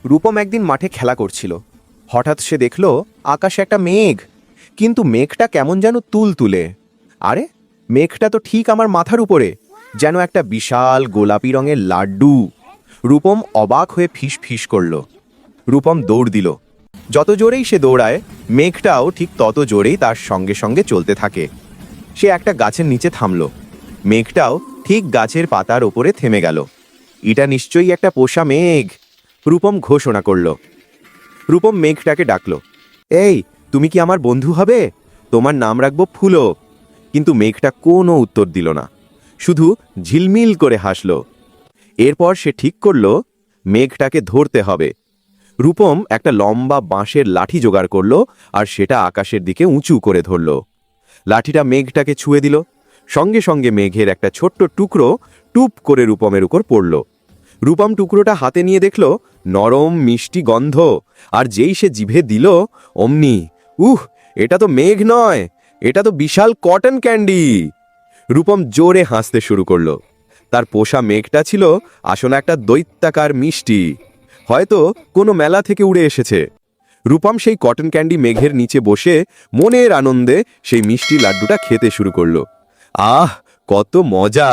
রূপম একদিন মাঠে খেলা করছিল। হঠাৎ সে দেখল আকাশে একটা মেঘ, কিন্তু মেঘটা কেমন যেন তুলতুলে। আরে, মেঘটা তো ঠিক আমার মাথার উপরে, যেন একটা বিশাল গোলাপি রঙের লাড্ডু। রূপম অবাক হয়ে ফিস ফিস করল। রূপম দৌড় দিল। যত জোরেই সে দৌড়ায়, মেঘটাও ঠিক তত জোরেই তার সঙ্গে সঙ্গে চলতে থাকে। সে একটা গাছের নিচে থামল। মেঘটাও ঠিক গাছের পাতার ওপরে থেমে গেল। এটা নিশ্চয়ই একটা পোষা মেঘ, রূপম ঘোষণা করল। রূপম মেঘটাকে ডাকল, এই, তুমি কি আমার বন্ধু হবে? তোমার নাম রাখবো ফুলো। কিন্তু মেঘটা কোনো উত্তর দিল না, শুধু ঝিলমিল করে হাসল। এরপর সে ঠিক করল মেঘটাকে ধরতে হবে। রূপম একটা লম্বা বাঁশের লাঠি জোগাড় করল আর সেটা আকাশের দিকে উঁচু করে ধরল। লাঠিটা মেঘটাকে ছুঁয়ে দিল। সঙ্গে সঙ্গে মেঘের একটা ছোট্ট টুকরো টুপ করে রূপমের উপর পড়ল। রূপম টুকরোটা হাতে নিয়ে দেখল নরম মিষ্টি গন্ধ, আর যেই সে জিভে দিল অমনি, এটা তো মেঘ নয়, এটা তো বিশাল কটন ক্যান্ডি। রূপম জোরে হাসতে শুরু করল। তার পোষা মেঘটা ছিল আসলে একটা দৈত্যাকার মিষ্টি, হয়তো কোনো মেলা থেকে উড়ে এসেছে। রূপম সেই কটন ক্যান্ডি মেঘের নিচে বসে মনের আনন্দে সেই মিষ্টি লাড্ডুটা খেতে শুরু করল। আহ, কত মজা!